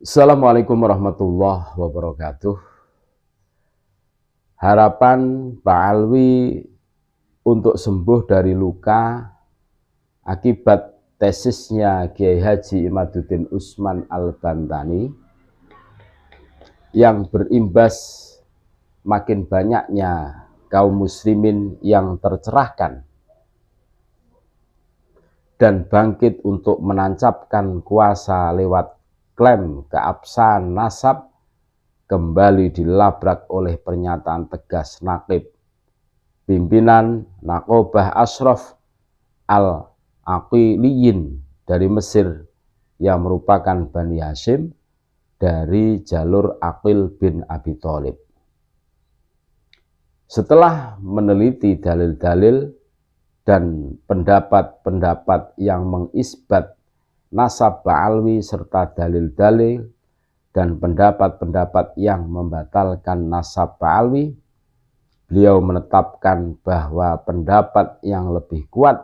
Assalamualaikum warahmatullahi wabarakatuh. Harapan Pak Alwi untuk sembuh dari luka akibat tesisnya Kiai Haji Imaduddin Usman Al-Bantani yang berimbas makin banyaknya kaum muslimin yang tercerahkan dan bangkit untuk menancapkan kuasa lewat klaim keabsahan nasab kembali dilabrak oleh pernyataan tegas Naqib pimpinan Naqobah Ashraf Al-Aqiliyin dari Mesir yang merupakan Bani Hashim dari jalur Aqil bin Abi Thalib. Setelah meneliti dalil-dalil dan pendapat-pendapat yang mengisbat nasab Ba'alwi serta dalil-dalil dan pendapat-pendapat yang membatalkan nasab Ba'alwi, beliau menetapkan bahwa pendapat yang lebih kuat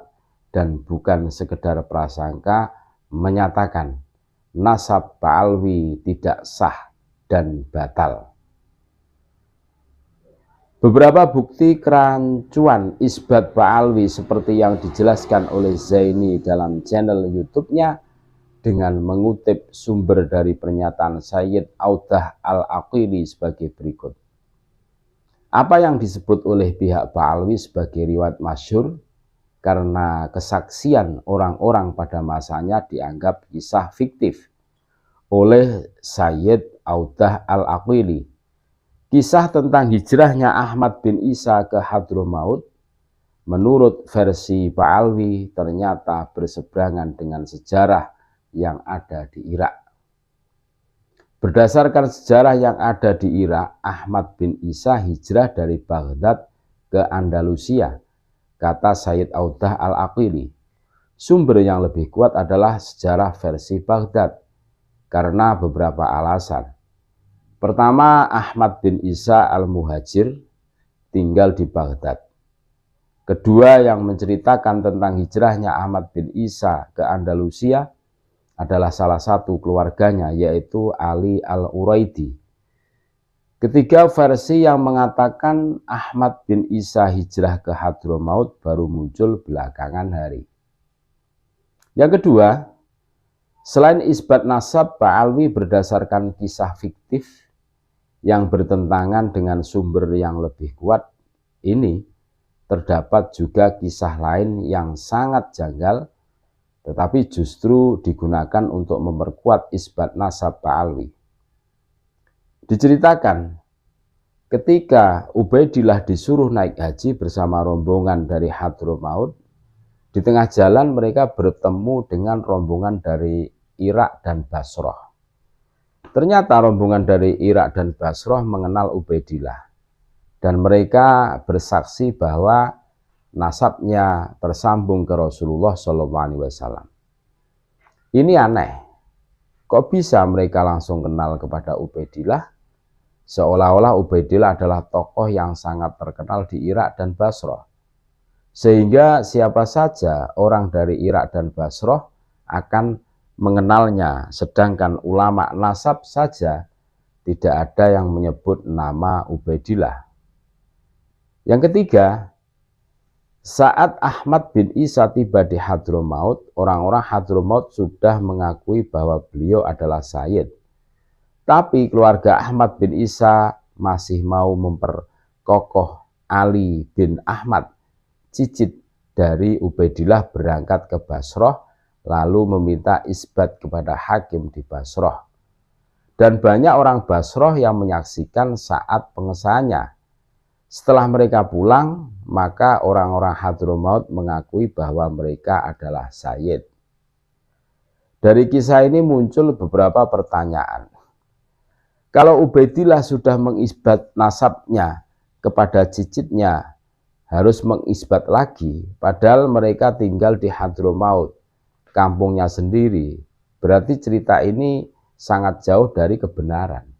dan bukan sekedar prasangka menyatakan nasab Ba'alwi tidak sah dan batal. Beberapa bukti kerancuan isbat Ba'alwi seperti yang dijelaskan oleh Zaini dalam channel YouTube-nya dengan mengutip sumber dari pernyataan Sayyid Audah Al-Aqili sebagai berikut. Apa yang disebut oleh pihak Ba'alwi sebagai riwayat masyhur karena kesaksian orang-orang pada masanya dianggap kisah fiktif oleh Sayyid Audah Al-Aqili. Kisah tentang hijrahnya Ahmad bin Isa ke Hadramaut menurut versi Ba'alwi ternyata berseberangan dengan sejarah yang ada di Irak. Berdasarkan sejarah yang ada di Irak, Ahmad bin Isa hijrah dari Baghdad ke Andalusia, kata Sayyid Audah Al-Aqili. Sumber yang lebih kuat adalah sejarah versi Baghdad karena beberapa alasan. Pertama, Ahmad bin Isa Al-Muhajir tinggal di Baghdad. Kedua, yang menceritakan tentang hijrahnya Ahmad bin Isa ke Andalusia adalah salah satu keluarganya, yaitu Ali Al-Uraidi. Ketiga, versi yang mengatakan Ahmad bin Isa hijrah ke Hadramaut baru muncul belakangan hari. Yang kedua, selain isbat nasab, Ba'alwi berdasarkan kisah fiktif yang bertentangan dengan sumber yang lebih kuat ini, terdapat juga kisah lain yang sangat janggal tetapi justru digunakan untuk memperkuat isbat nasab Ba'alwi. Diceritakan ketika Ubaidillah disuruh naik haji bersama rombongan dari Hadramaut, di tengah jalan mereka bertemu dengan rombongan dari Irak dan Basrah. Ternyata rombongan dari Irak dan Basrah mengenal Ubaidillah dan mereka bersaksi bahwa nasabnya tersambung ke Rasulullah SAW. Ini aneh, kok bisa mereka langsung kenal kepada Ubaidillah? Seolah-olah Ubaidillah adalah tokoh yang sangat terkenal di Irak dan Basrah. Sehingga siapa saja orang dari Irak dan Basrah akan mengenalnya, sedangkan ulama nasab saja tidak ada yang menyebut nama Ubaidillah. Yang ketiga, saat Ahmad bin Isa tiba di Hadramaut, orang-orang Hadramaut sudah mengakui bahwa beliau adalah Sayyid. Tapi keluarga Ahmad bin Isa masih mau memperkokoh Ali bin Ahmad, cicit dari Ubaidillah, berangkat ke Basrah lalu meminta isbat kepada hakim di Basrah. Dan banyak orang Basrah yang menyaksikan saat pengesahannya. Setelah mereka pulang, maka orang-orang Hadramaut mengakui bahwa mereka adalah Sayyid. Dari kisah ini muncul beberapa pertanyaan. Kalau Ubaidillah sudah mengisbat nasabnya kepada cicitnya, harus mengisbat lagi, padahal mereka tinggal di Hadramaut, kampungnya sendiri. Berarti cerita ini sangat jauh dari kebenaran.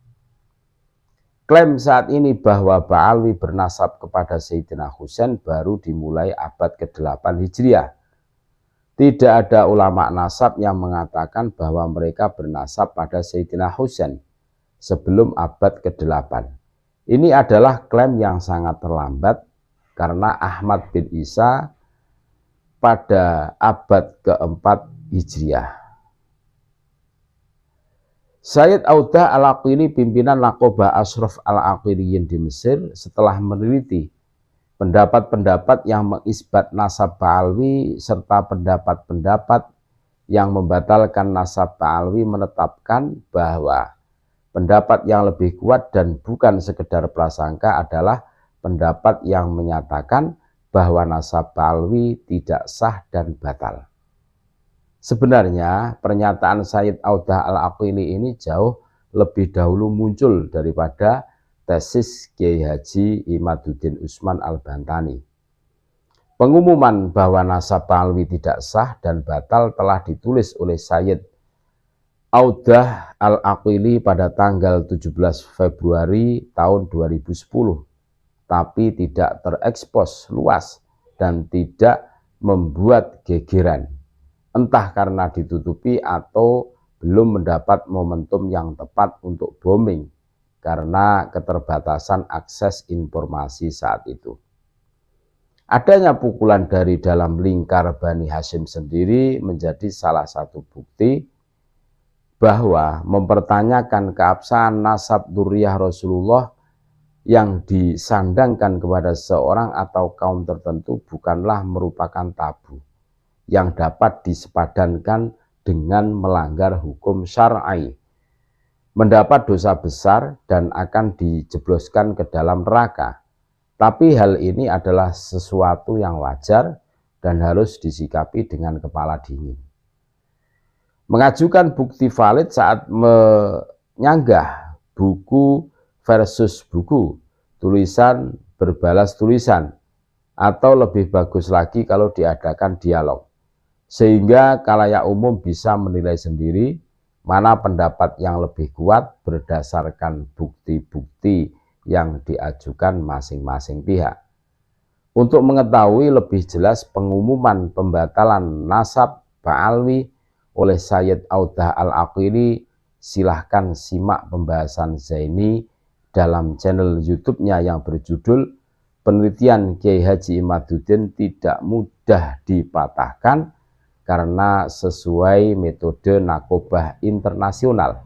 Klaim saat ini bahwa Ba'alwi bernasab kepada Sayyidina Husain baru dimulai abad ke-8 Hijriah. Tidak ada ulama nasab yang mengatakan bahwa mereka bernasab pada Sayyidina Husain sebelum abad ke-8. Ini adalah klaim yang sangat terlambat karena Ahmad bin Isa pada abad ke-4 Hijriah. Sayyid Audah Al-Aqili, pimpinan Naqobah Ashraf Al-Aqiliyin di Mesir, setelah meneliti pendapat-pendapat yang mengisbat nasab Ba'alwi serta pendapat-pendapat yang membatalkan nasab Ba'alwi, menetapkan bahwa pendapat yang lebih kuat dan bukan sekedar prasangka adalah pendapat yang menyatakan bahwa nasab Ba'alwi tidak sah dan batal. Sebenarnya pernyataan Sayyid Audah Al-Aqili ini jauh lebih dahulu muncul daripada tesis Kiai Haji Imaduddin Usman Al-Bantani. Pengumuman bahwa nasab Ba'alwi tidak sah dan batal telah ditulis oleh Sayyid Audah Al-Aqili pada tanggal 17 Februari tahun 2010, tapi tidak terekspos luas dan tidak membuat gegeran, entah karena ditutupi atau belum mendapat momentum yang tepat untuk booming karena keterbatasan akses informasi saat itu. Adanya pukulan dari dalam lingkar Bani Hashim sendiri menjadi salah satu bukti bahwa mempertanyakan keabsahan nasab dzurriyyah Rasulullah yang disandangkan kepada seorang atau kaum tertentu bukanlah merupakan tabu yang dapat disepadankan dengan melanggar hukum syar'i, mendapat dosa besar dan akan dijebloskan ke dalam neraka. Tapi hal ini adalah sesuatu yang wajar dan harus disikapi dengan kepala dingin. Mengajukan bukti valid saat menyanggah buku versus buku, tulisan berbalas tulisan, atau lebih bagus lagi kalau diadakan dialog, sehingga khalayak umum bisa menilai sendiri mana pendapat yang lebih kuat berdasarkan bukti-bukti yang diajukan masing-masing pihak. Untuk mengetahui lebih jelas pengumuman pembatalan nasab Ba'alwi oleh Sayyid Audah Al-Aqili, silahkan simak pembahasan Zaini dalam channel YouTube-nya yang berjudul Penelitian Kiai Haji Imaduddin Tidak Mudah Dipatahkan karena sesuai metode Naqobah Internasional,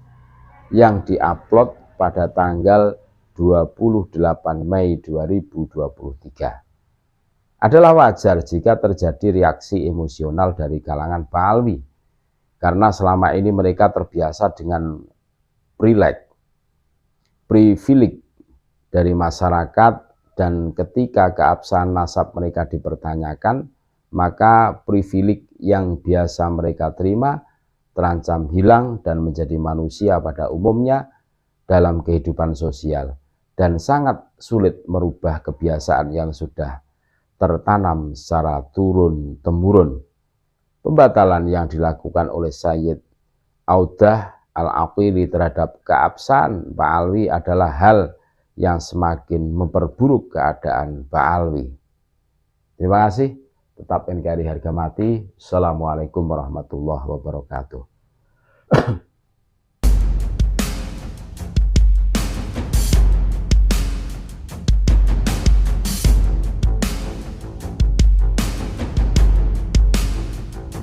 yang diupload pada tanggal 28 Mei 2023. Adalah wajar jika terjadi reaksi emosional dari kalangan Ba'alwi, karena selama ini mereka terbiasa dengan privilege dari masyarakat, dan ketika keabsahan nasab mereka dipertanyakan, maka privilege yang biasa mereka terima terancam hilang dan menjadi manusia pada umumnya dalam kehidupan sosial, dan sangat sulit merubah kebiasaan yang sudah tertanam secara turun-temurun. Pembatalan yang dilakukan oleh Sayyid Audah Al-Aqili terhadap keabsahan Ba'alwi adalah hal yang semakin memperburuk keadaan Ba'alwi. Terima kasih. Tetap NKRI harga mati. Assalamualaikum warahmatullahi wabarakatuh.